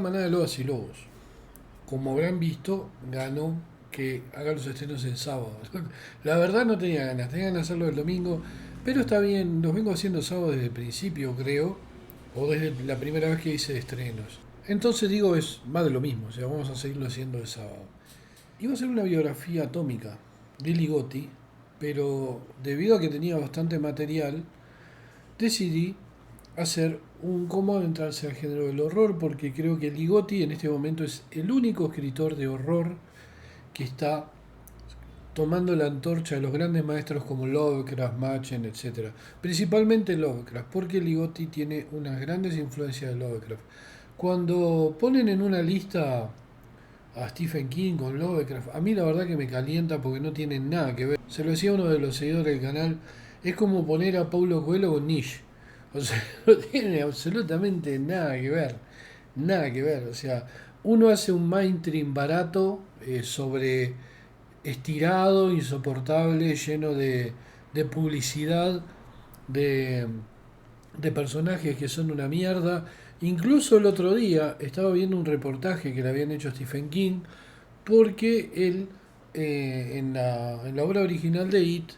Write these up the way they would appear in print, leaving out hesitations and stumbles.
manada de lobas y lobos. Como habrán visto, ganó que haga los estrenos el sábado. La verdad no tenía ganas, tenía ganas de hacerlo el domingo, pero está bien, los vengo haciendo sábado desde el principio, creo, o desde la primera vez que hice estrenos. Entonces digo, es más de lo mismo, o sea, vamos a seguirlo haciendo el sábado. Iba a ser una biografía atómica de Ligotti, pero debido a que tenía bastante material, decidí hacer un cómo adentrarse al género del horror, porque creo que Ligotti en este momento es el único escritor de horror que está tomando la antorcha de los grandes maestros como Lovecraft, Machen, etcétera. Principalmente Lovecraft, porque Ligotti tiene unas grandes influencias de Lovecraft. Cuando ponen en una lista a Stephen King con Lovecraft, a mí la verdad que me calienta porque no tienen nada que ver. Se lo decía uno de los seguidores del canal, es como poner a Paulo Coelho con Nietzsche. O sea, no tiene absolutamente nada que ver. Nada que ver. O sea, uno hace un mainstream barato sobre estirado, insoportable, lleno de publicidad, de, de personajes que son una mierda. Incluso el otro día estaba viendo un reportaje que le habían hecho a Stephen King, porque él, en la obra original de It,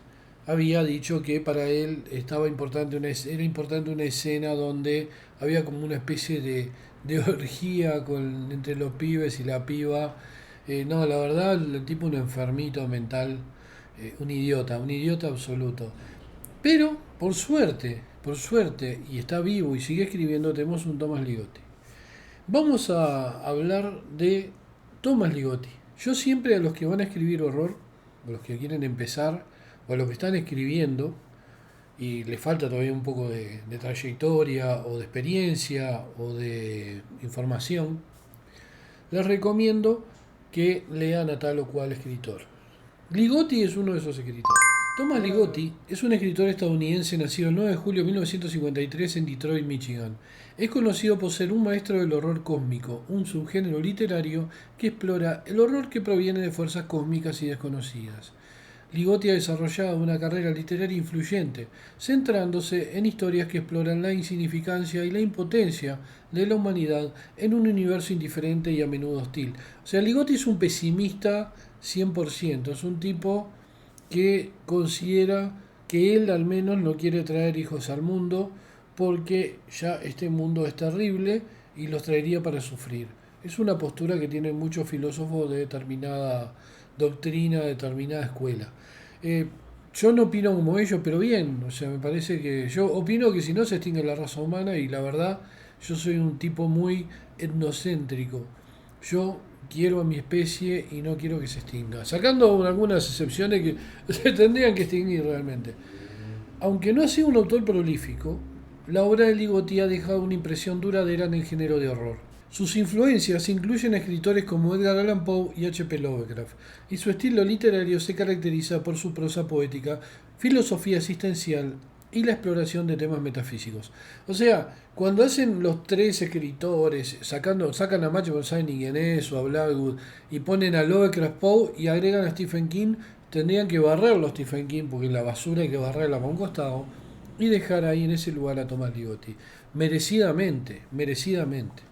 había dicho que para él era importante una escena donde había como una especie de orgía entre los pibes y la piba. No, la verdad, el tipo un enfermito mental, un idiota absoluto. Pero, por suerte, y está vivo y sigue escribiendo, tenemos un Thomas Ligotti. Vamos a hablar de Thomas Ligotti. Yo siempre a los que van a escribir horror, o los que quieren empezar, o a los que están escribiendo, y les falta todavía un poco de trayectoria, o de experiencia, o de información, les recomiendo que lean a tal o cual escritor. Ligotti es uno de esos escritores. Thomas Ligotti es un escritor estadounidense nacido el 9 de julio de 1953 en Detroit, Michigan. Es conocido por ser un maestro del horror cósmico, un subgénero literario que explora el horror que proviene de fuerzas cósmicas y desconocidas. Ligotti ha desarrollado una carrera literaria influyente, centrándose en historias que exploran la insignificancia y la impotencia de la humanidad en un universo indiferente y a menudo hostil. O sea, Ligotti es un pesimista 100%, es un tipo que considera que él al menos no quiere traer hijos al mundo porque ya este mundo es terrible y los traería para sufrir. Es una postura que tienen muchos filósofos de determinada doctrina, determinada escuela. Eh, yo no opino como ellos, pero bien, o sea, me parece que yo opino que si no se extingue la raza humana y la verdad, yo soy un tipo muy etnocéntrico. Yo quiero a mi especie y no quiero que se extinga. Sacando algunas excepciones que se tendrían que extinguir realmente. Aunque no ha sido un autor prolífico, la obra de Ligotti ha dejado una impresión duradera en el género de horror. Sus influencias incluyen a escritores como Edgar Allan Poe y H. P. Lovecraft, y su estilo literario se caracteriza por su prosa poética, filosofía existencial y la exploración de temas metafísicos. O sea, cuando hacen los tres escritores, sacan a Matthew Guinness o a Blackwood y ponen a Lovecraft, Poe y agregan a Stephen King, tendrían que barrerlo a Stephen King porque la basura hay que barrerla para un costado y dejar ahí en ese lugar a Thomas Ligotti. Merecidamente, merecidamente.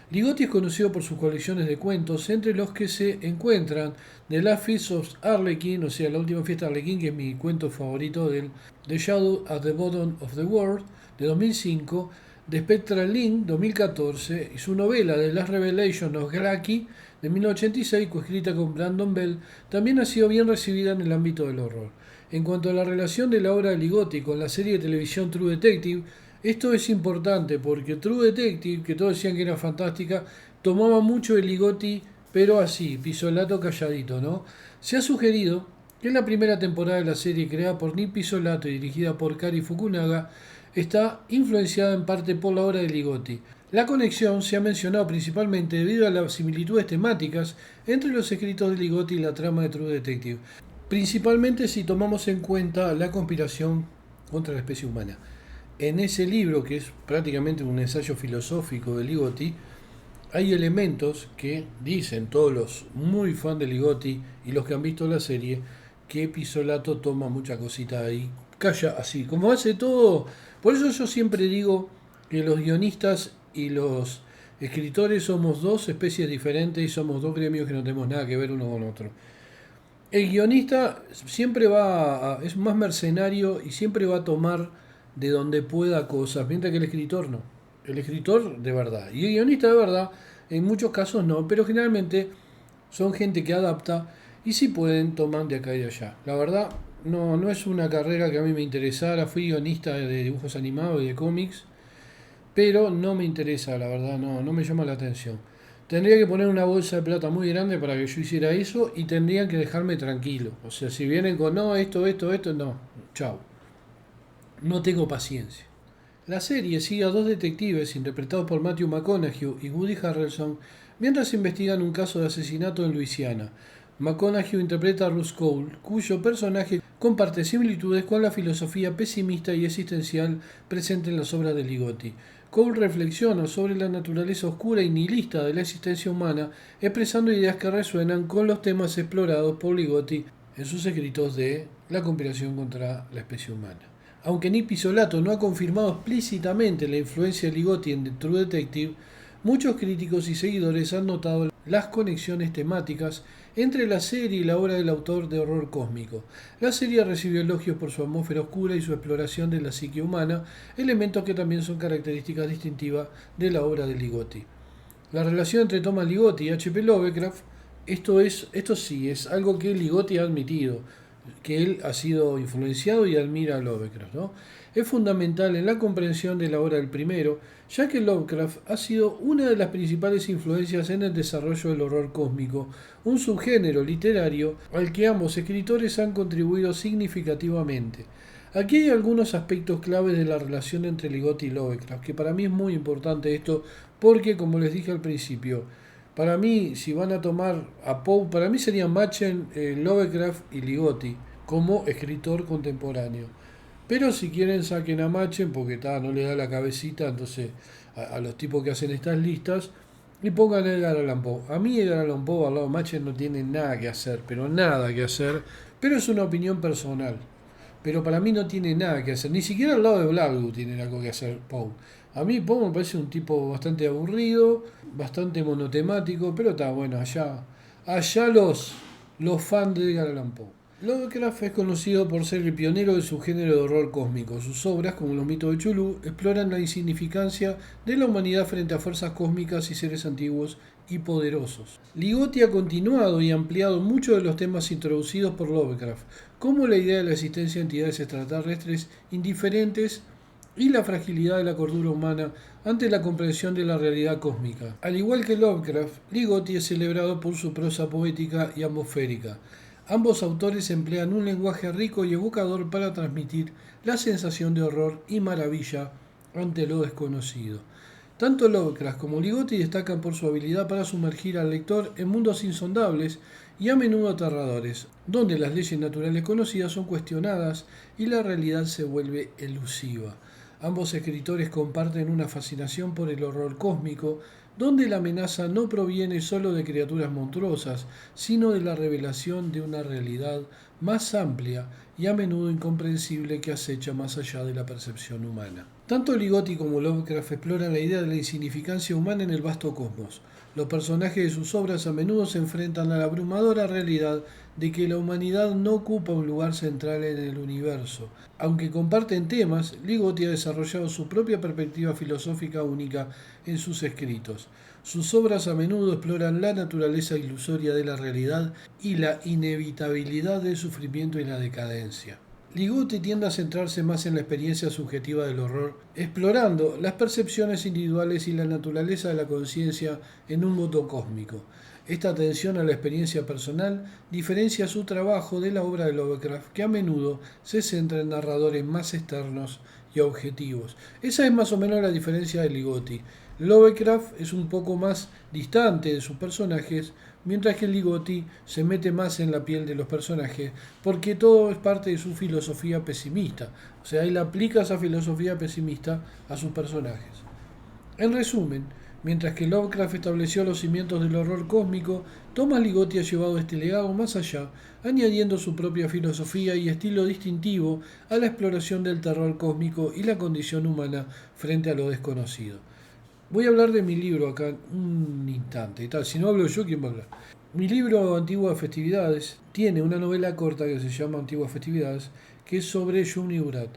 Ligotti es conocido por sus colecciones de cuentos, entre los que se encuentran The Last Feast of Harlequin, o sea, La Última Fiesta de Harlequin, que es mi cuento favorito del The Shadow at the Bottom of the World, de 2005, The Spectral Link, 2014, y su novela The Last Revelation of Graki, de 1986, coescrita con Brandon Bell, también ha sido bien recibida en el ámbito del horror. En cuanto a la relación de la obra de Ligotti con la serie de televisión True Detective, esto es importante porque True Detective, que todos decían que era fantástica, tomaba mucho de Ligotti, pero así, pisolato calladito, ¿no? Se ha sugerido que en la primera temporada de la serie creada por Nick Pisolato y dirigida por Kari Fukunaga, está influenciada en parte por la obra de Ligotti. La conexión se ha mencionado principalmente debido a las similitudes temáticas entre los escritos de Ligotti y la trama de True Detective, principalmente si tomamos en cuenta la conspiración contra la especie humana. En ese libro, que es prácticamente un ensayo filosófico de Ligotti, hay elementos que dicen todos los muy fan de Ligotti y los que han visto la serie que Pisolato toma mucha cosita ahí, calla así, como hace todo. Por eso yo siempre digo que los guionistas y los Escritores somos dos especies diferentes y somos dos gremios que no tenemos nada que ver uno con otro. El guionista siempre es más mercenario y siempre va a tomar de donde pueda cosas, mientras que el escritor no. El escritor de verdad. Y el guionista de verdad, en muchos casos no, pero generalmente son gente que adapta y si pueden toman de acá y de allá. La verdad, no es una carrera que a mí me interesara. Fui guionista de dibujos animados y de cómics, pero no me interesa, la verdad, no me llama la atención. Tendría que poner una bolsa de plata muy grande para que yo hiciera eso y tendrían que dejarme tranquilo. O sea, si vienen con no, esto, no, chao. No tengo paciencia. La serie sigue a dos detectives interpretados por Matthew McConaughey y Woody Harrelson mientras investigan un caso de asesinato en Luisiana. McConaughey interpreta a Russ Cole, cuyo personaje comparte similitudes con la filosofía pesimista y existencial presente en las obras de Ligotti. Cole reflexiona sobre la naturaleza oscura y nihilista de la existencia humana, expresando ideas que resuenan con los temas explorados por Ligotti en sus escritos de La conspiración contra la especie humana. Aunque Nick Pizzolatto no ha confirmado explícitamente la influencia de Ligotti en The True Detective, muchos críticos y seguidores han notado las conexiones temáticas entre la serie y la obra del autor de horror cósmico. La serie recibió elogios por su atmósfera oscura y su exploración de la psique humana, elementos que también son características distintivas de la obra de Ligotti. La relación entre Thomas Ligotti y H. P. Lovecraft, esto sí, es algo que Ligotti ha admitido, que él ha sido influenciado y admira a Lovecraft, ¿no? Es fundamental en la comprensión de la obra del primero, ya que Lovecraft ha sido una de las principales influencias en el desarrollo del horror cósmico, un subgénero literario al que ambos escritores han contribuido significativamente. Aquí hay algunos aspectos claves de la relación entre Ligotti y Lovecraft, que para mí es muy importante esto, porque como les dije al principio, para mí, si van a tomar a Poe, para mí serían Machen, Lovecraft y Ligotti como escritor contemporáneo. Pero si quieren saquen a Machen porque no le da la cabecita entonces a los tipos que hacen estas listas y pongan a Edgar Allan Poe. A mí Edgar Allan Poe al lado de Machen no tiene nada que hacer, pero nada que hacer. Pero es una opinión personal. Pero para mí no tiene nada que hacer. Ni siquiera al lado de Blackwood tiene algo que hacer Poe. A mí Poe me parece un tipo bastante aburrido, bastante monotemático, pero está bueno, allá los fans de Edgar Allan Poe. Lovecraft es conocido por ser el pionero de su género de horror cósmico. Sus obras, como Los mitos de Cthulhu, exploran la insignificancia de la humanidad frente a fuerzas cósmicas y seres antiguos y poderosos. Ligotti ha continuado y ampliado muchos de los temas introducidos por Lovecraft, como la idea de la existencia de entidades extraterrestres indiferentes y la fragilidad de la cordura humana ante la comprensión de la realidad cósmica. Al igual que Lovecraft, Ligotti es celebrado por su prosa poética y atmosférica. Ambos autores emplean un lenguaje rico y evocador para transmitir la sensación de horror y maravilla ante lo desconocido. Tanto Lovecraft como Ligotti destacan por su habilidad para sumergir al lector en mundos insondables y a menudo aterradores, donde las leyes naturales conocidas son cuestionadas y la realidad se vuelve elusiva. Ambos escritores comparten una fascinación por el horror cósmico, donde la amenaza no proviene solo de criaturas monstruosas, sino de la revelación de una realidad más amplia y a menudo incomprensible que acecha más allá de la percepción humana. Tanto Ligotti como Lovecraft exploran la idea de la insignificancia humana en el vasto cosmos. Los personajes de sus obras a menudo se enfrentan a la abrumadora realidad de que la humanidad no ocupa un lugar central en el universo. Aunque comparten temas, Ligotti ha desarrollado su propia perspectiva filosófica única en sus escritos. Sus obras a menudo exploran la naturaleza ilusoria de la realidad y la inevitabilidad del sufrimiento y la decadencia. Ligotti tiende a centrarse más en la experiencia subjetiva del horror, explorando las percepciones individuales y la naturaleza de la conciencia en un mundo cósmico. Esta atención a la experiencia personal diferencia su trabajo de la obra de Lovecraft, que a menudo se centra en narradores más externos y objetivos. Esa es más o menos la diferencia de Ligotti. Lovecraft es un poco más distante de sus personajes, mientras que Ligotti se mete más en la piel de los personajes, porque todo es parte de su filosofía pesimista. O sea, él aplica esa filosofía pesimista a sus personajes. En resumen, mientras que Lovecraft estableció los cimientos del horror cósmico, Thomas Ligotti ha llevado este legado más allá, añadiendo su propia filosofía y estilo distintivo a la exploración del terror cósmico y la condición humana frente a lo desconocido. Voy a hablar de mi libro acá en un instante. Y tal, si no hablo yo, ¿quién va a hablar? Mi libro Antiguas Festividades tiene una novela corta que se llama Antiguas Festividades, que es sobre Yumni Urat.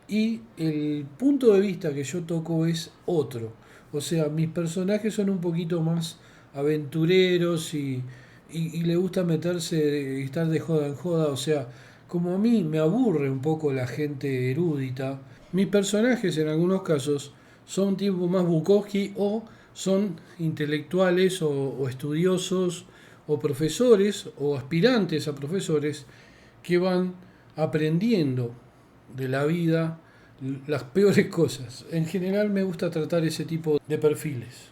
Y el punto de vista que yo toco es otro. O sea, mis personajes son un poquito más aventureros y le gusta meterse y estar de joda en joda. O sea, como a mí me aburre un poco la gente erudita, mis personajes en algunos casos son tipo más Bukowski o son intelectuales o estudiosos o profesores o aspirantes a profesores que van aprendiendo de la vida las peores cosas. En general me gusta tratar ese tipo de perfiles.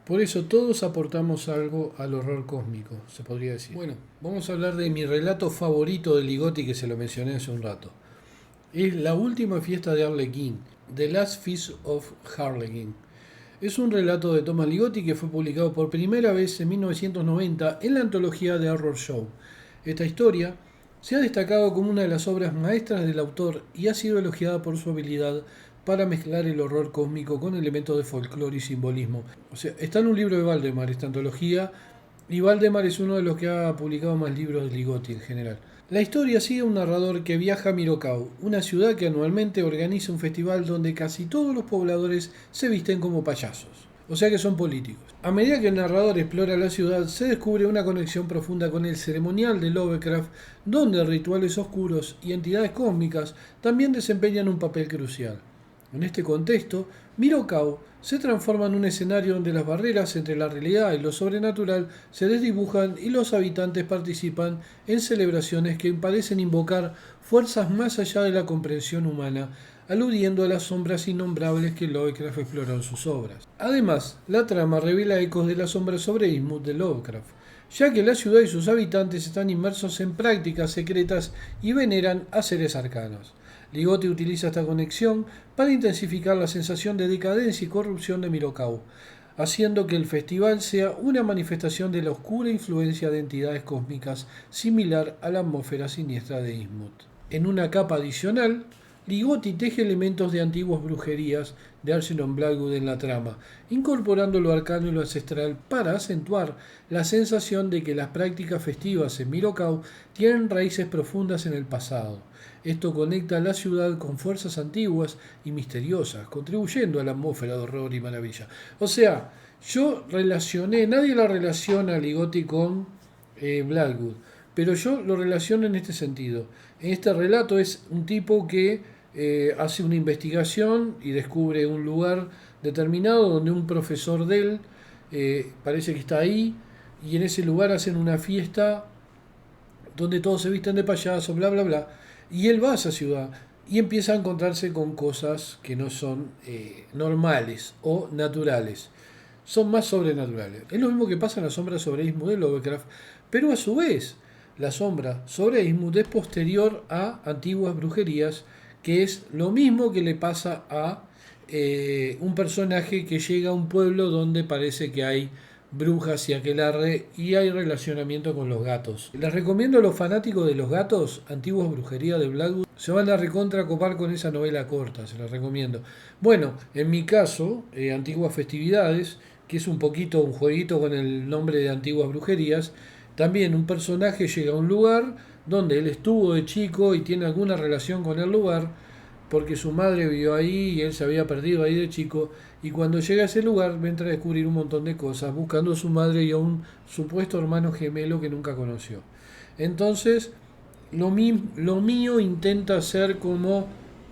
Por eso todos aportamos algo al horror cósmico, se podría decir. Bueno, vamos a hablar de mi relato favorito de Ligotti que se lo mencioné hace un rato. Es La última fiesta de Arlequín, The Last Feast of Harlequin. Es un relato de Thomas Ligotti que fue publicado por primera vez en 1990 en la antología de Horror Show. Esta historia se ha destacado como una de las obras maestras del autor y ha sido elogiada por su habilidad para mezclar el horror cósmico con elementos de folclore y simbolismo. O sea, está en un libro de Valdemar esta antología, y Valdemar es uno de los que ha publicado más libros de Ligotti en general. La historia sigue a un narrador que viaja a Mirocao, una ciudad que anualmente organiza un festival donde casi todos los pobladores se visten como payasos, o sea que son políticos. A medida que el narrador explora la ciudad, se descubre una conexión profunda con el ceremonial de Lovecraft, donde rituales oscuros y entidades cósmicas también desempeñan un papel crucial. En este contexto, Mirocao se transforma en un escenario donde las barreras entre la realidad y lo sobrenatural se desdibujan y los habitantes participan en celebraciones que parecen invocar fuerzas más allá de la comprensión humana, aludiendo a las sombras innombrables que Lovecraft exploró en sus obras. Además, la trama revela ecos de la sombra sobre Innsmouth de Lovecraft, ya que la ciudad y sus habitantes están inmersos en prácticas secretas y veneran a seres arcanos. Ligotti utiliza esta conexión para intensificar la sensación de decadencia y corrupción de Mirocao, haciendo que el festival sea una manifestación de la oscura influencia de entidades cósmicas similar a la atmósfera siniestra de Innsmouth. En una capa adicional, Ligotti teje elementos de antiguas brujerías de Archibald Blackwood en la trama, incorporando lo arcano y lo ancestral para acentuar la sensación de que las prácticas festivas en Mirocao tienen raíces profundas en el pasado. Esto conecta a la ciudad con fuerzas antiguas y misteriosas, contribuyendo a la atmósfera de horror y maravilla. O sea, yo relacioné, nadie la relaciona a Ligotti con Blackwood, pero yo lo relaciono en este sentido. En este relato es un tipo que hace una investigación y descubre un lugar determinado donde un profesor de él parece que está ahí, y en ese lugar hacen una fiesta donde todos se visten de payaso, bla, bla, bla, y él va a esa ciudad y empieza a encontrarse con cosas que no son normales o naturales, son más sobrenaturales. Es lo mismo que pasa en la sombra sobre Innsmouth de Lovecraft, pero a su vez la sombra sobre Innsmouth es posterior a antiguas brujerías, que es lo mismo que le pasa a un personaje que llega a un pueblo donde parece que hay brujas y aquelarre y hay relacionamiento con los gatos. Les recomiendo a los fanáticos de los gatos, Antiguas Brujerías de Blackwood, se van a recontra copar con esa novela corta, se las recomiendo. Bueno, en mi caso, Antiguas Festividades, que es un poquito un jueguito con el nombre de Antiguas Brujerías, también un personaje llega a un lugar donde él estuvo de chico y tiene alguna relación con el lugar, porque su madre vivió ahí y él se había perdido ahí de chico, y cuando llega a ese lugar entra a descubrir un montón de cosas, buscando a su madre y a un supuesto hermano gemelo que nunca conoció. Entonces, lo mío intenta ser como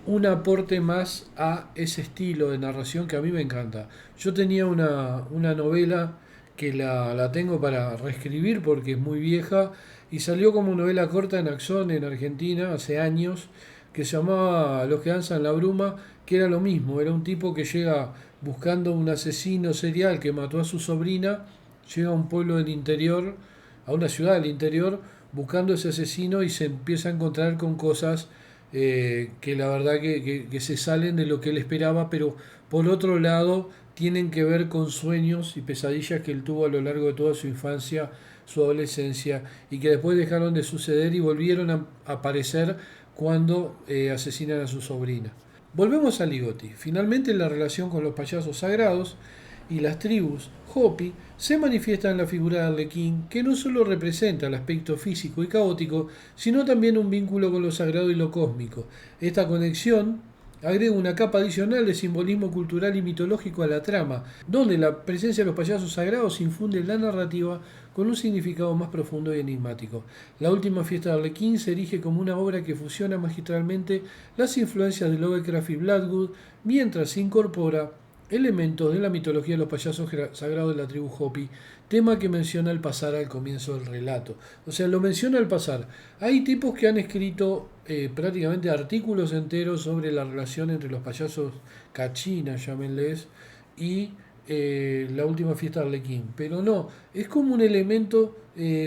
un aporte más a ese estilo de narración que a mí me encanta. Yo tenía una novela que la tengo para reescribir porque es muy vieja y salió como novela corta en Axón en Argentina hace años, que se llamaba Los que danzan la bruma, que era lo mismo, era un tipo que llega buscando un asesino serial que mató a su sobrina, llega a un pueblo del interior, a una ciudad del interior, buscando ese asesino y se empieza a encontrar con cosas que la verdad que se salen de lo que él esperaba, pero por otro lado tienen que ver con sueños y pesadillas que él tuvo a lo largo de toda su infancia, su adolescencia, y que después dejaron de suceder y volvieron a aparecer cuando asesinan a su sobrina. Volvemos a Ligotti. Finalmente la relación con los payasos sagrados y las tribus Hopi se manifiesta en la figura de Arlequín, que no solo representa el aspecto físico y caótico, sino también un vínculo con lo sagrado y lo cósmico. Esta conexión agrega una capa adicional de simbolismo cultural y mitológico a la trama, donde la presencia de los payasos sagrados infunde en la narrativa con un significado más profundo y enigmático. La última fiesta de Arlequín se erige como una obra que fusiona magistralmente las influencias de Lovecraft y Bloodgood, mientras incorpora elementos de la mitología de los payasos sagrados de la tribu Hopi, tema que menciona al pasar al comienzo del relato. O sea, lo menciona al pasar. Hay tipos que han escrito prácticamente artículos enteros sobre la relación entre los payasos cachinas, llámenles, y la última fiesta de Arlequín. Pero no, es como un elemento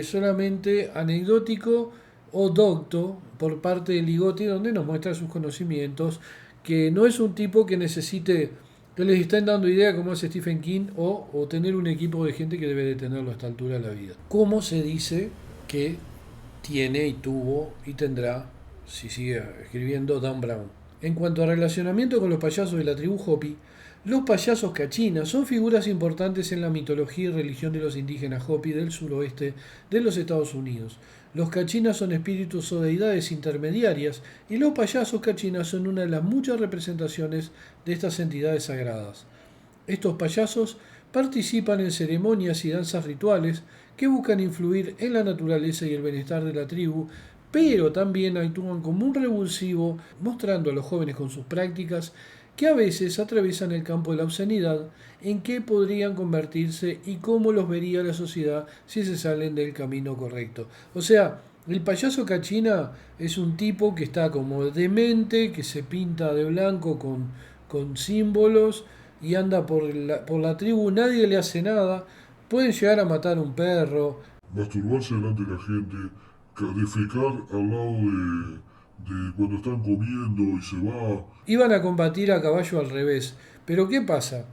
solamente anecdótico o docto por parte de Ligotti, donde nos muestra sus conocimientos, que no es un tipo que necesite que les estén dando idea como hace Stephen King o tener un equipo de gente que debe de tenerlo a esta altura de la vida. ¿Cómo se dice que tiene y tuvo y tendrá, si sigue escribiendo, Dan Brown? En cuanto a relacionamiento con los payasos de la tribu Hopi, los payasos cachinas son figuras importantes en la mitología y religión de los indígenas Hopi del suroeste de los Estados Unidos. Los cachinas son espíritus o deidades intermediarias y los payasos cachinas son una de las muchas representaciones de estas entidades sagradas. Estos payasos participan en ceremonias y danzas rituales que buscan influir en la naturaleza y el bienestar de la tribu, pero también actúan como un revulsivo, mostrando a los jóvenes con sus prácticas que a veces atraviesan el campo de la obscenidad, en qué podrían convertirse y cómo los vería la sociedad si se salen del camino correcto. O sea, el payaso cachina es un tipo que está como demente, que se pinta de blanco con símbolos y anda por la tribu, nadie le hace nada, pueden llegar a matar a un perro, masturbarse delante de la gente, defecar al lado de cuando están comiendo y se va. iban a combatir a caballo al revés. Pero ¿qué pasa?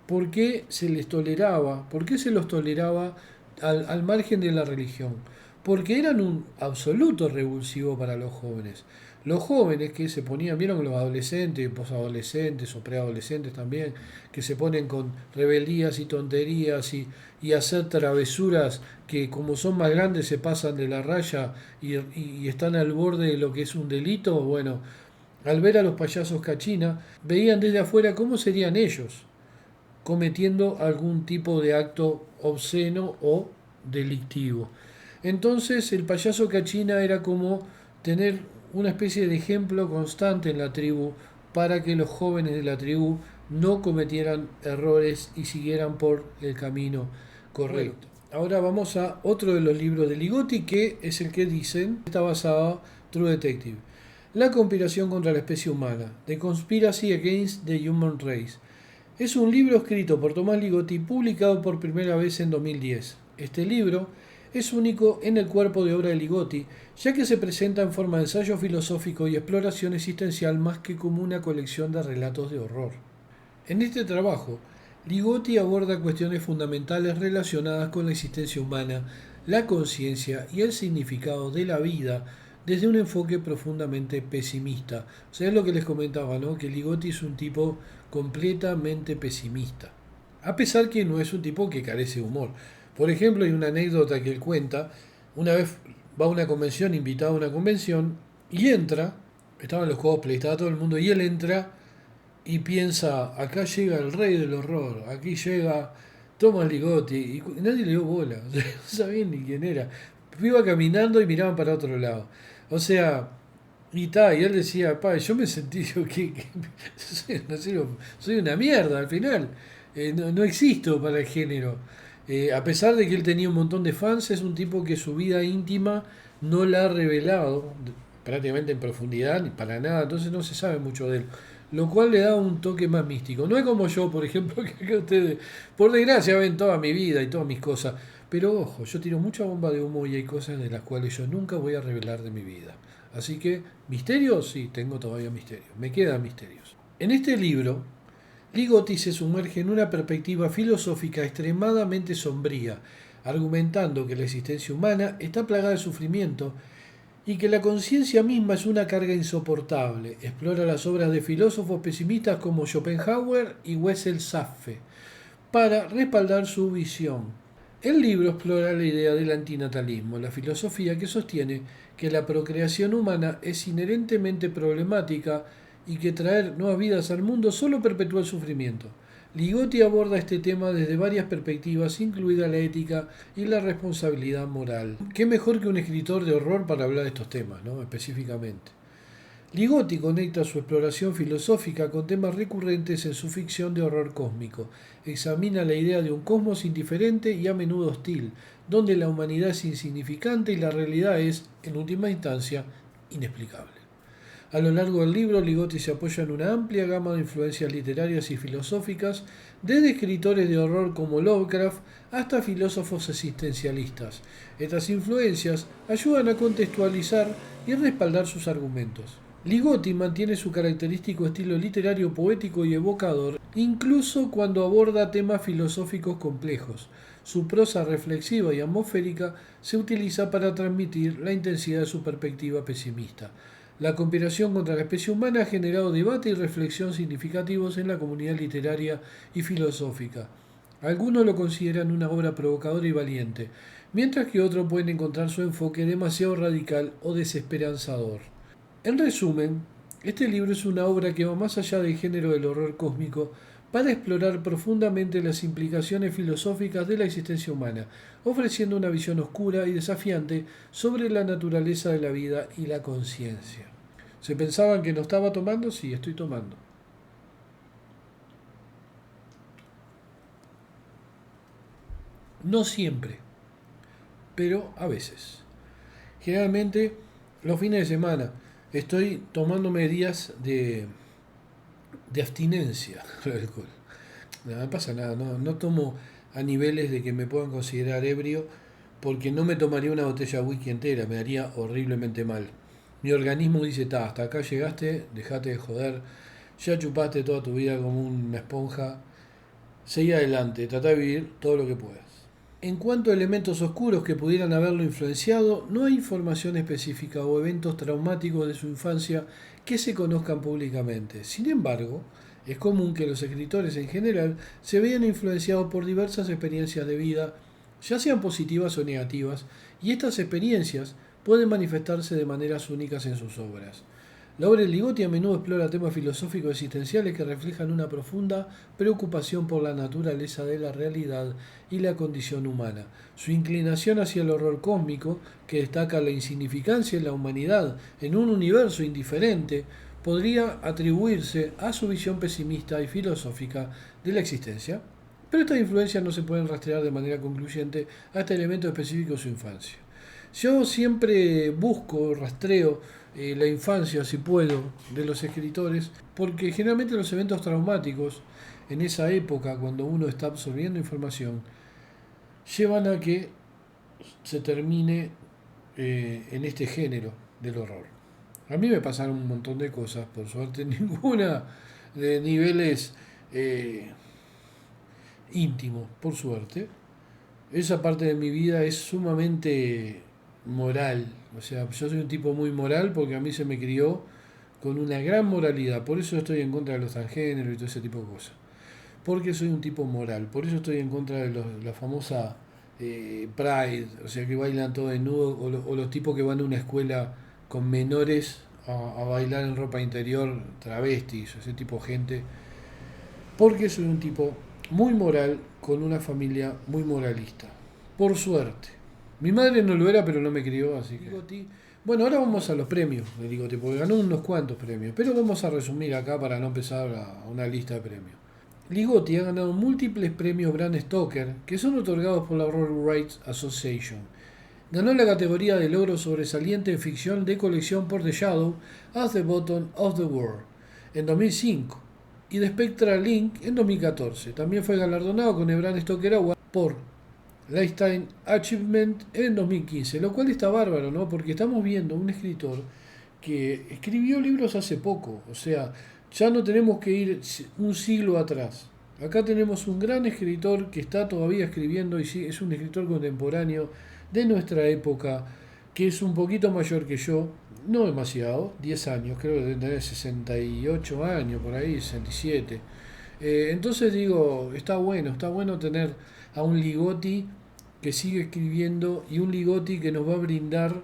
¿Por qué se les toleraba? ¿Por qué se los toleraba al margen de la religión? Porque eran un absoluto revulsivo para los jóvenes. Los jóvenes que se ponían, vieron los adolescentes, posadolescentes o preadolescentes también, que se ponen con rebeldías y tonterías y hacer travesuras que como son más grandes se pasan de la raya y están al borde de lo que es un delito, bueno, al ver a los payasos cachina, veían desde afuera cómo serían ellos cometiendo algún tipo de acto obsceno o delictivo. Entonces el payaso cachina era como tener una especie de ejemplo constante en la tribu para que los jóvenes de la tribu no cometieran errores y siguieran por el camino correcto. Bueno, ahora vamos a otro de los libros de Ligotti, que es el que dicen está basado True Detective. La conspiración contra la especie humana, The Conspiracy Against the Human Race. Es un libro escrito por Tomás Ligotti, publicado por primera vez en 2010. Este libro es único en el cuerpo de obra de Ligotti, ya que se presenta en forma de ensayo filosófico y exploración existencial más que como una colección de relatos de horror. En este trabajo, Ligotti aborda cuestiones fundamentales relacionadas con la existencia humana, la conciencia y el significado de la vida desde un enfoque profundamente pesimista. O sea, es lo que les comentaba, ¿no? Que Ligotti es un tipo completamente pesimista. A pesar que no es un tipo que carece de humor. Por ejemplo, hay una anécdota que él cuenta. Una vez va a una convención, invitado a una convención, y entra, estaban los cosplay, estaba todo el mundo, y él entra y piensa, acá llega el rey del horror, aquí llega Thomas Ligotti, y nadie le dio bola, o sea, no sabían ni quién era. Iba caminando y miraban para otro lado. O sea, y él decía, pa, yo me sentí, yo, no sé, soy una mierda al final, no existo para el género. A pesar de que él tenía un montón de fans, es un tipo que su vida íntima no la ha revelado prácticamente en profundidad, ni para nada, entonces no se sabe mucho de él. Lo cual le da un toque más místico. No es como yo, por ejemplo, que ustedes, por desgracia, ven toda mi vida y todas mis cosas. Pero ojo, yo tiro mucha bomba de humo y hay cosas de las cuales yo nunca voy a revelar de mi vida. Así que, misterios, sí, tengo todavía misterios. Me quedan misterios. En este libro, Ligotti se sumerge en una perspectiva filosófica extremadamente sombría, argumentando que la existencia humana está plagada de sufrimiento y que la conciencia misma es una carga insoportable. Explora las obras de filósofos pesimistas como Schopenhauer y Wessel Zapfe, para respaldar su visión. El libro explora la idea del antinatalismo, la filosofía que sostiene que la procreación humana es inherentemente problemática y que traer nuevas vidas al mundo solo perpetúa el sufrimiento. Ligotti aborda este tema desde varias perspectivas, incluida la ética y la responsabilidad moral. ¿Qué mejor que un escritor de horror para hablar de estos temas, ¿no? Específicamente? Ligotti conecta su exploración filosófica con temas recurrentes en su ficción de horror cósmico. Examina la idea de un cosmos indiferente y a menudo hostil, donde la humanidad es insignificante y la realidad es, en última instancia, inexplicable. A lo largo del libro, Ligotti se apoya en una amplia gama de influencias literarias y filosóficas, desde escritores de horror como Lovecraft hasta filósofos existencialistas. Estas influencias ayudan a contextualizar y respaldar sus argumentos. Ligotti mantiene su característico estilo literario poético y evocador, incluso cuando aborda temas filosóficos complejos. Su prosa reflexiva y atmosférica se utiliza para transmitir la intensidad de su perspectiva pesimista. La conspiración contra la especie humana ha generado debate y reflexión significativos en la comunidad literaria y filosófica. Algunos lo consideran una obra provocadora y valiente, mientras que otros pueden encontrar su enfoque demasiado radical o desesperanzador. En resumen, este libro es una obra que va más allá del género del horror cósmico para explorar profundamente las implicaciones filosóficas de la existencia humana, ofreciendo una visión oscura y desafiante sobre la naturaleza de la vida y la conciencia. ¿Se pensaban que no estaba tomando? Sí, estoy tomando. No siempre, pero a veces. Generalmente los fines de semana estoy tomándome días de abstinencia del alcohol. No pasa nada, no tomo a niveles de que me puedan considerar ebrio, porque no me tomaría una botella de whisky entera, me haría horriblemente mal. Mi organismo dice, hasta acá llegaste, dejate de joder, ya chupaste toda tu vida como una esponja, seguí adelante, trata de vivir todo lo que puedas. En cuanto a elementos oscuros que pudieran haberlo influenciado, no hay información específica o eventos traumáticos de su infancia que se conozcan públicamente. Sin embargo, es común que los escritores en general se vean influenciados por diversas experiencias de vida, ya sean positivas o negativas, y estas experiencias pueden manifestarse de maneras únicas en sus obras. La obra de Ligotti a menudo explora temas filosóficos existenciales que reflejan una profunda preocupación por la naturaleza de la realidad y la condición humana. Su inclinación hacia el horror cósmico, que destaca la insignificancia de la humanidad en un universo indiferente, podría atribuirse a su visión pesimista y filosófica de la existencia, pero estas influencias no se pueden rastrear de manera concluyente a este elemento específico de su infancia. Yo siempre busco, rastreo la infancia, si puedo, de los escritores, porque generalmente los eventos traumáticos en esa época, cuando uno está absorbiendo información, llevan a que se termine en este género del horror. A mí me pasaron un montón de cosas, por suerte ninguna de niveles íntimos, por suerte. Esa parte de mi vida es sumamente moral, o sea, yo soy un tipo muy moral porque a mí se me crió con una gran moralidad, por eso estoy en contra de los transgéneros y todo ese tipo de cosas, porque soy un tipo moral, por eso estoy en contra de la famosa Pride, o sea, que bailan todo desnudo, o los tipos que van a una escuela con menores a bailar en ropa interior, travestis, ese tipo de gente, porque soy un tipo muy moral con una familia muy moralista, por suerte. Mi madre no lo era, pero no me crió, así que... Bueno, ahora vamos a los premios de Ligotti, porque ganó unos cuantos premios, pero vamos a resumir acá para no empezar a una lista de premios. Ligotti ha ganado múltiples premios Bram Stoker, que son otorgados por la Horror Rights Association. Ganó la categoría de logro sobresaliente en ficción de colección por The Shadow at the Bottom of the World en 2005 y The Spectral Link en 2014. También fue galardonado con el Bram Stoker Award por Lifetime Achievement en 2015, lo cual está bárbaro, ¿no? Porque estamos viendo un escritor que escribió libros hace poco, o sea, ya no tenemos que ir un siglo atrás. Acá tenemos un gran escritor que está todavía escribiendo y sí, es un escritor contemporáneo de nuestra época, que es un poquito mayor que yo, no demasiado, 10 años, creo que debe tener 68 años, por ahí, 67. Entonces digo, está bueno tener a un Ligotti que sigue escribiendo y un Ligotti que nos va a brindar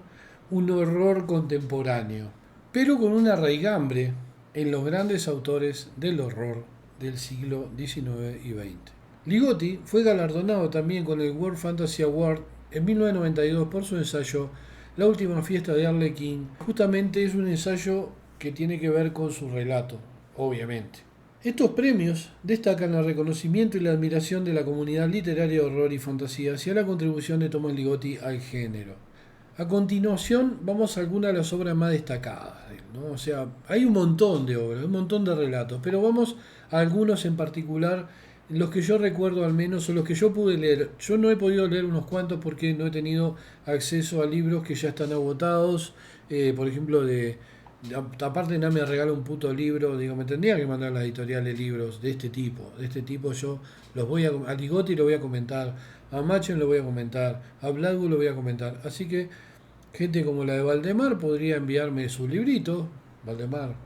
un horror contemporáneo, pero con una raigambre en los grandes autores del horror del siglo XIX y XX. Ligotti fue galardonado también con el World Fantasy Award en 1992 por su ensayo La última fiesta de Arlequín. Justamente es un ensayo que tiene que ver con su relato, obviamente. Estos premios destacan el reconocimiento y la admiración de la comunidad literaria de horror y fantasía hacia la contribución de Thomas Ligotti al género. A continuación vamos a algunas de las obras más destacadas, ¿no? O sea, hay un montón de obras, un montón de relatos, pero vamos a algunos en particular, los que yo recuerdo al menos, o los que yo pude leer. Yo no he podido leer unos cuantos porque no he tenido acceso a libros que ya están agotados, por ejemplo, aparte no me regala un puto libro, digo, me tendría que mandar a la editorial de libros de este tipo yo los voy a Ligotti lo voy a comentar, a Machen lo voy a comentar, a Bladwood lo voy a comentar, así que gente como la de Valdemar podría enviarme su librito. Valdemar,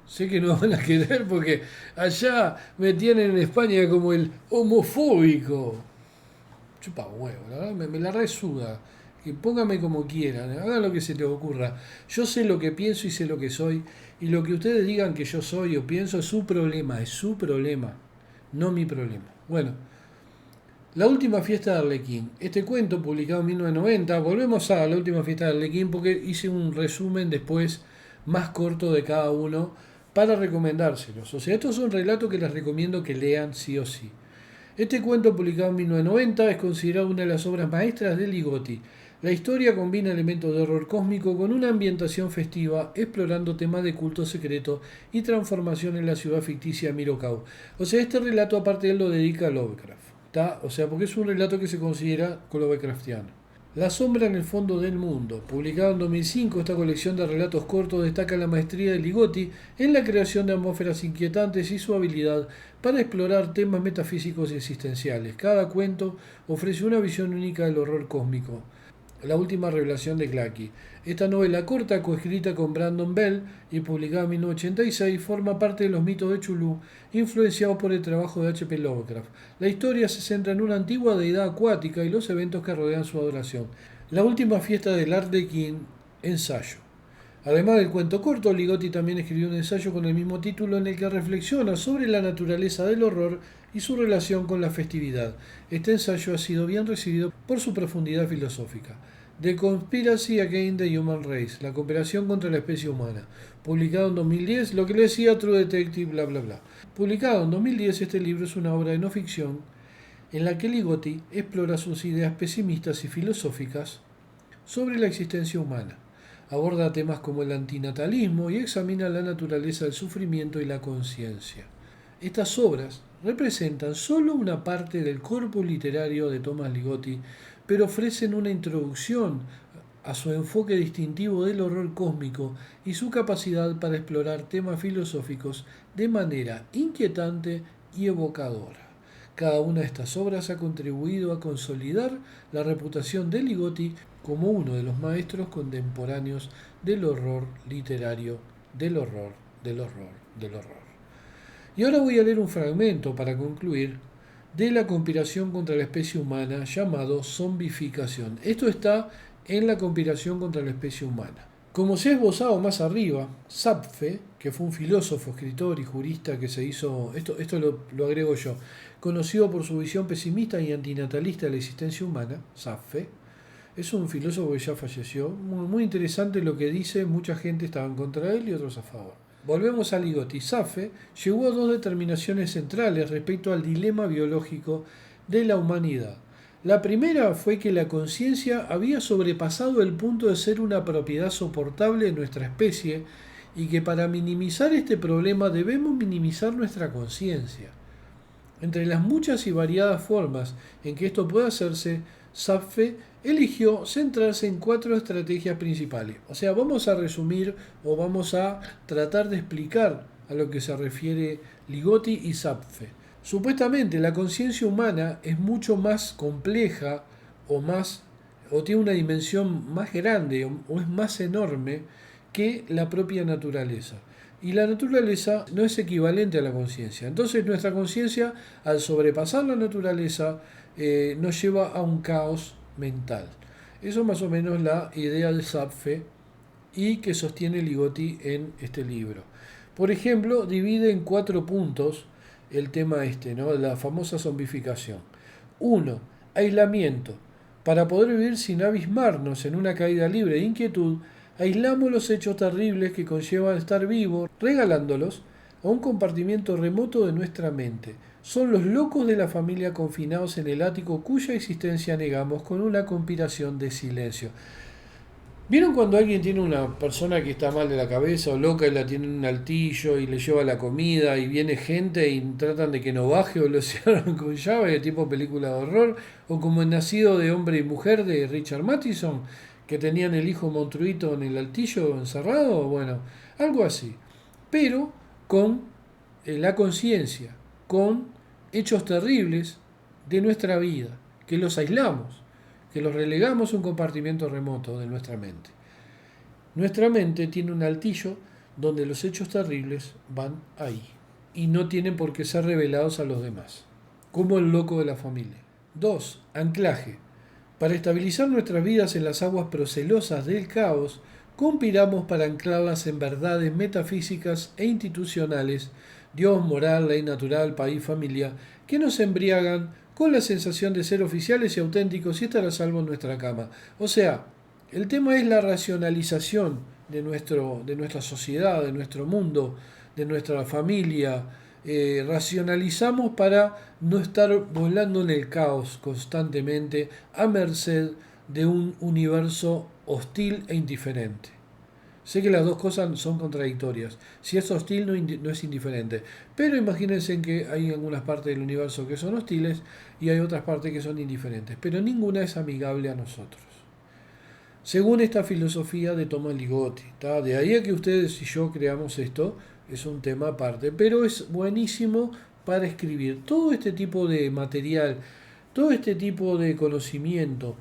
sé que no van a querer porque allá me tienen en España como el homofóbico. Chupa huevo, la verdad me la resuda. Que póngame como quieran, haga lo que se les ocurra. Yo sé lo que pienso y sé lo que soy. Y lo que ustedes digan que yo soy o pienso es su problema, no mi problema. Bueno, La última fiesta de Arlequín. Este cuento, publicado en 1990, volvemos a La última fiesta de Arlequín porque hice un resumen después más corto de cada uno para recomendárselos. O sea, estos son relatos que les recomiendo que lean sí o sí. Este cuento, publicado en 1990, es considerado una de las obras maestras de Ligotti. La historia combina elementos de horror cósmico con una ambientación festiva, explorando temas de culto secreto y transformación en la ciudad ficticia de Mirokau. O sea, este relato aparte él lo dedica a Lovecraft. ¿Tá? O sea, porque es un relato que se considera Lovecraftiano. La sombra en el fondo del mundo. Publicado en 2005, esta colección de relatos cortos destaca la maestría de Ligotti en la creación de atmósferas inquietantes y su habilidad para explorar temas metafísicos y existenciales. Cada cuento ofrece una visión única del horror cósmico. La última revelación de Clacky. Esta novela corta, coescrita con Brandon Bell y publicada en 1986, forma parte de los mitos de Chulú, influenciados por el trabajo de H.P. Lovecraft. La historia se centra en una antigua deidad acuática y los eventos que rodean su adoración. La última fiesta del Arlequín, ensayo. Además del cuento corto, Ligotti también escribió un ensayo con el mismo título en el que reflexiona sobre la naturaleza del horror y su relación con la festividad. Este ensayo ha sido bien recibido por su profundidad filosófica. The Conspiracy Against the Human Race, la cooperación contra la especie humana, publicado en 2010, lo que le decía True Detective, bla bla bla. Publicado en 2010, este libro es una obra de no ficción en la que Ligotti explora sus ideas pesimistas y filosóficas sobre la existencia humana. Aborda temas como el antinatalismo y examina la naturaleza del sufrimiento y la conciencia. Estas obras representan solo una parte del corpus literario de Thomas Ligotti, pero ofrecen una introducción a su enfoque distintivo del horror cósmico y su capacidad para explorar temas filosóficos de manera inquietante y evocadora. Cada una de estas obras ha contribuido a consolidar la reputación de Ligotti como uno de los maestros contemporáneos del horror literario, del horror, del horror, del horror. Y ahora voy a leer un fragmento para concluir de la conspiración contra la especie humana llamado Zombificación. Esto está en la conspiración contra la especie humana. Como se ha esbozado más arriba, Zapfe, que fue un filósofo, escritor y jurista que se hizo, esto lo agrego yo, conocido por su visión pesimista y antinatalista de la existencia humana, Zapfe, es un filósofo que ya falleció, muy interesante lo que dice, mucha gente estaba en contra de él y otros a favor. Volvemos a Ligotti. Zapfe llegó a dos determinaciones centrales respecto al dilema biológico de la humanidad. La primera fue que la conciencia había sobrepasado el punto de ser una propiedad soportable de nuestra especie y que para minimizar este problema debemos minimizar nuestra conciencia. Entre las muchas y variadas formas en que esto puede hacerse, Zapfe eligió centrarse en 4 estrategias principales. O sea, vamos a resumir o vamos a tratar de explicar a lo que se refiere Ligotti y Zapfe. Supuestamente la conciencia humana es mucho más compleja o tiene una dimensión más grande o es más enorme que la propia naturaleza. Y la naturaleza no es equivalente a la conciencia. Entonces nuestra conciencia, al sobrepasar la naturaleza, nos lleva a un caos mental. Eso es más o menos la idea de Zapfe y que sostiene Ligotti en este libro. Por ejemplo, divide en 4 puntos el tema este, ¿no? La famosa zombificación. 1. Aislamiento. Para poder vivir sin abismarnos en una caída libre de inquietud, aislamos los hechos terribles que conllevan estar vivos, regalándolos a un compartimiento remoto de nuestra mente. Son los locos de la familia confinados en el ático cuya existencia negamos con una conspiración de silencio. ¿Vieron cuando alguien tiene una persona que está mal de la cabeza o loca y la tiene en un altillo y le lleva la comida y viene gente y tratan de que no baje o lo cierran con llave, tipo película de horror? O como en Nacido de Hombre y Mujer de Richard Matheson, que tenían el hijo monstruito en el altillo encerrado, bueno, algo así. Pero con la conciencia, con hechos terribles de nuestra vida, que los aislamos, que los relegamos a un compartimiento remoto de nuestra mente. Nuestra mente tiene un altillo donde los hechos terribles van ahí y no tienen por qué ser revelados a los demás, como el loco de la familia. 2. Anclaje. Para estabilizar nuestras vidas en las aguas procelosas del caos, conspiramos para anclarlas en verdades metafísicas e institucionales, Dios, moral, ley natural, país, familia, que nos embriagan con la sensación de ser oficiales y auténticos y estar a salvo en nuestra cama. O sea, el tema es la racionalización de nuestra sociedad, de nuestro mundo, de nuestra familia. Racionalizamos para no estar volando en el caos constantemente a merced de un universo hostil e indiferente. Sé que las dos cosas son contradictorias. Si es hostil no es indiferente. Pero imagínense que hay algunas partes del universo que son hostiles y hay otras partes que son indiferentes. Pero ninguna es amigable a nosotros. Según esta filosofía de Thomas Ligotti. De ahí a que ustedes y yo creamos esto, es un tema aparte. Pero es buenísimo para escribir. Todo este tipo de material, todo este tipo de conocimiento,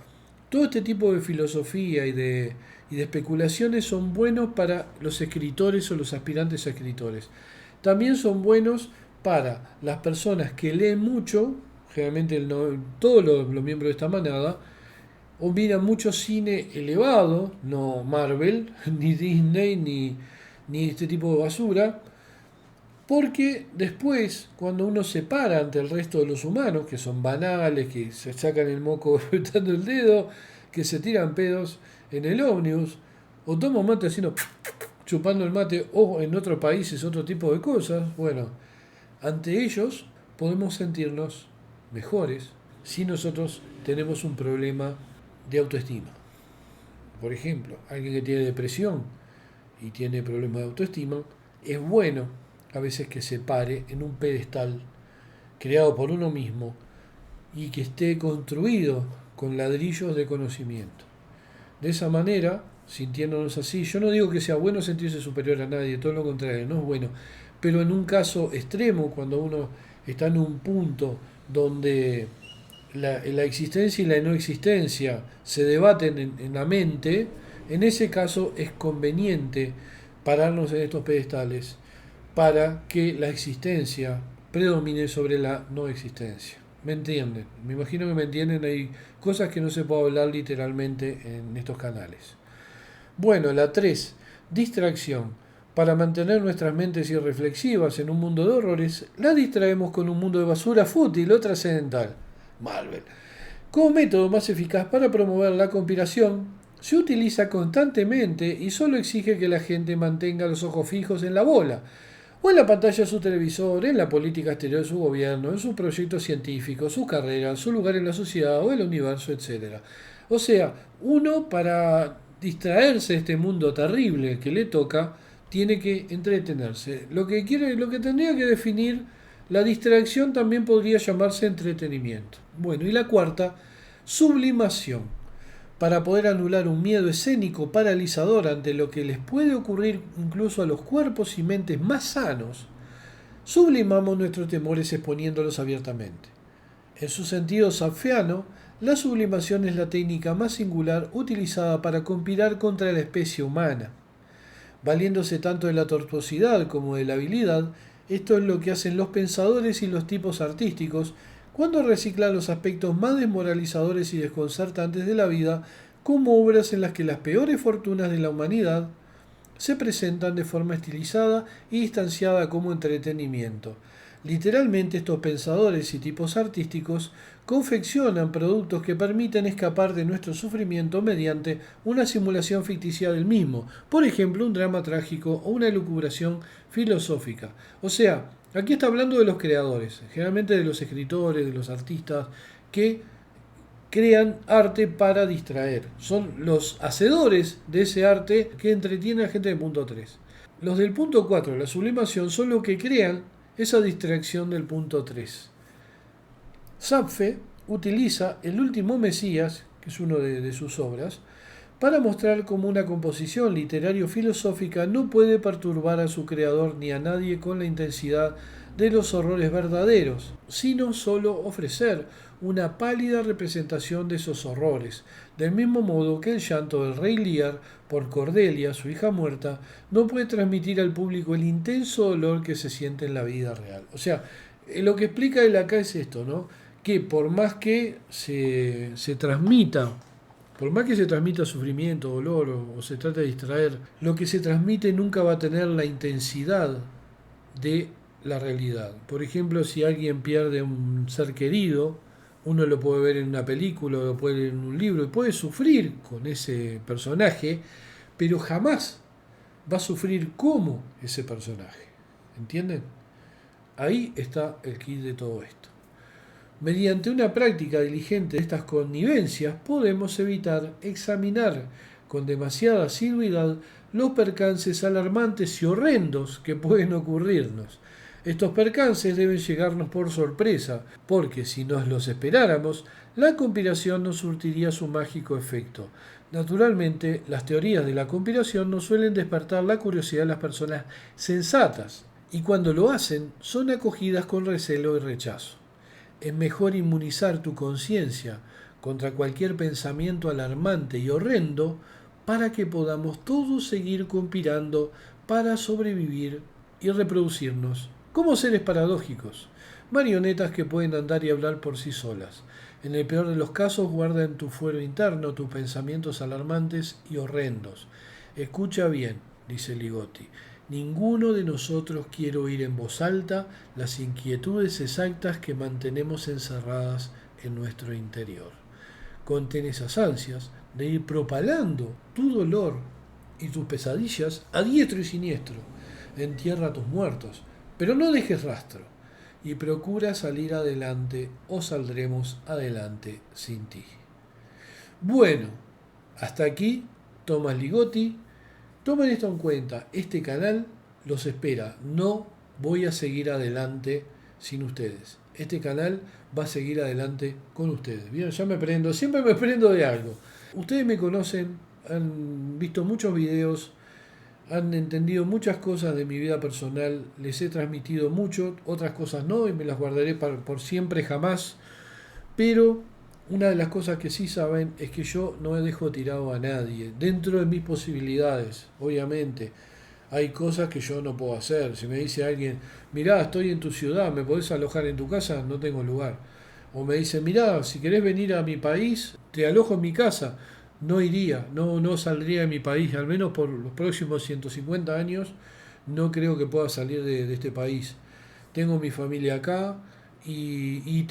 todo este tipo de filosofía y de especulaciones son buenos para los escritores o los aspirantes a escritores. También son buenos para las personas que leen mucho, generalmente todos los miembros de esta manada, o miran mucho cine elevado, no Marvel, ni Disney, ni este tipo de basura, porque después, cuando uno se para ante el resto de los humanos, que son banales, que se sacan el moco apretando el dedo, que se tiran pedos en el ómnibus, o toman mate haciendo chupando el mate, o en otros países otro tipo de cosas, bueno, ante ellos podemos sentirnos mejores si nosotros tenemos un problema de autoestima. Por ejemplo, alguien que tiene depresión y tiene problemas de autoestima, es bueno a veces que se pare en un pedestal creado por uno mismo y que esté construido con ladrillos de conocimiento. De esa manera, sintiéndonos así, yo no digo que sea bueno sentirse superior a nadie, todo lo contrario, no es bueno, pero en un caso extremo, cuando uno está en un punto donde la existencia y la no existencia se debaten en la mente, en ese caso es conveniente pararnos en estos pedestales para que la existencia predomine sobre la no existencia. ¿Me entienden? Me imagino que me entienden. Hay cosas que no se puede hablar literalmente en estos canales. Bueno, la 3. Distracción. Para mantener nuestras mentes irreflexivas en un mundo de horrores, la distraemos con un mundo de basura fútil o trascendental. Marvel. Como método más eficaz para promover la conspiración, se utiliza constantemente y solo exige que la gente mantenga los ojos fijos en la bola, o en la pantalla de su televisor, en la política exterior de su gobierno, en sus proyectos científicos, su carrera, su lugar en la sociedad o el universo, etc. O sea, uno para distraerse de este mundo terrible que le toca, tiene que entretenerse. Lo que tendría que definir la distracción también podría llamarse entretenimiento. Bueno, y la 4, sublimación. Para poder anular un miedo escénico paralizador ante lo que les puede ocurrir incluso a los cuerpos y mentes más sanos, sublimamos nuestros temores exponiéndolos abiertamente. En su sentido zapfiano, la sublimación es la técnica más singular utilizada para conspirar contra la especie humana. valiéndose tanto de la tortuosidad como de la habilidad. Esto es lo que hacen los pensadores y los tipos artísticos cuando reciclan los aspectos más desmoralizadores y desconcertantes de la vida como obras en las que las peores fortunas de la humanidad se presentan de forma estilizada y distanciada como entretenimiento. Literalmente estos pensadores y tipos artísticos confeccionan productos que permiten escapar de nuestro sufrimiento mediante una simulación ficticia del mismo, por ejemplo un drama trágico o una elucubración filosófica. O sea, aquí está hablando de los creadores, generalmente de los escritores, de los artistas que crean arte para distraer. Son los hacedores de ese arte que entretiene a la gente del punto 3. Los del punto 4, la sublimación, son los que crean esa distracción del punto 3. Zapfe utiliza El último Mesías, que es una de sus obras, para mostrar cómo una composición literario-filosófica no puede perturbar a su creador ni a nadie con la intensidad de los horrores verdaderos, sino solo ofrecer una pálida representación de esos horrores, del mismo modo que el llanto del rey Lear por Cordelia, su hija muerta, no puede transmitir al público el intenso dolor que se siente en la vida real. O sea, lo que explica él acá es esto, ¿no? Que por más que se transmita sufrimiento, dolor o se trate de distraer, lo que se transmite nunca va a tener la intensidad de la realidad. Por ejemplo, si alguien pierde un ser querido, uno lo puede ver en una película, lo puede ver en un libro y puede sufrir con ese personaje, pero jamás va a sufrir como ese personaje. ¿Entienden? Ahí está el kit de todo esto. Mediante una práctica diligente de estas connivencias podemos evitar examinar con demasiada asiduidad los percances alarmantes y horrendos que pueden ocurrirnos. Estos percances deben llegarnos por sorpresa, porque si nos los esperáramos, la conspiración no surtiría su mágico efecto. Naturalmente, las teorías de la conspiración no suelen despertar la curiosidad de las personas sensatas, y cuando lo hacen, son acogidas con recelo y rechazo. Es mejor inmunizar tu conciencia contra cualquier pensamiento alarmante y horrendo para que podamos todos seguir conspirando para sobrevivir y reproducirnos como seres paradójicos, marionetas que pueden andar y hablar por sí solas. En el peor de los casos, guarda en tu fuero interno tus pensamientos alarmantes y horrendos. Escucha bien, dice Ligotti. Ninguno de nosotros quiere oír en voz alta las inquietudes exactas que mantenemos encerradas en nuestro interior. Contén esas ansias de ir propalando tu dolor y tus pesadillas a diestro y siniestro. Entierra a tus muertos, pero no dejes rastro. Y procura salir adelante o saldremos adelante sin ti. Bueno, hasta aquí Tomás Ligotti. Tomen esto en cuenta, este canal los espera, no voy a seguir adelante sin ustedes. Este canal va a seguir adelante con ustedes. ¿Vieron? Ya me prendo, siempre me prendo de algo. Ustedes me conocen, han visto muchos videos, han entendido muchas cosas de mi vida personal, les he transmitido mucho, otras cosas no, y me las guardaré por siempre jamás, pero una de las cosas que sí saben es que yo no dejo tirado a nadie, dentro de mis posibilidades, obviamente. Hay cosas que yo no puedo hacer. Si me dice alguien, mirá, estoy en tu ciudad, ¿me podés alojar en tu casa? No tengo lugar. O me dice, mirá, si querés venir a mi país, te alojo en mi casa. No iría, no saldría de mi país, al menos por los próximos 150 años, no creo que pueda salir de este país. Tengo mi familia acá, y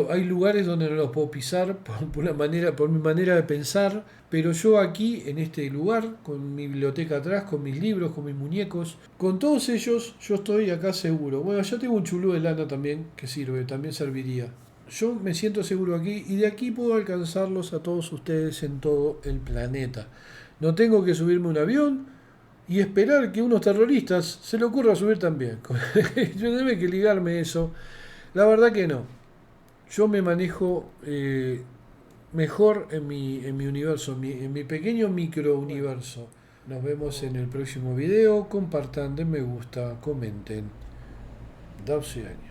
hay lugares donde no los puedo pisar por mi manera de pensar, pero yo aquí en este lugar, con mi biblioteca atrás, con mis libros, con mis muñecos, con todos ellos, yo estoy acá seguro. Bueno, yo tengo un chulú de lana también que sirve, también serviría. Yo me siento seguro aquí y de aquí puedo alcanzarlos a todos ustedes en todo el planeta. No tengo que subirme a un avión y esperar que unos terroristas se le ocurra subir también. Yo tengo que ligarme eso. La verdad que no. Yo me manejo mejor en mi universo, en mi pequeño microuniverso. Nos vemos en el próximo video. Compartan, den me gusta, comenten. 12 años.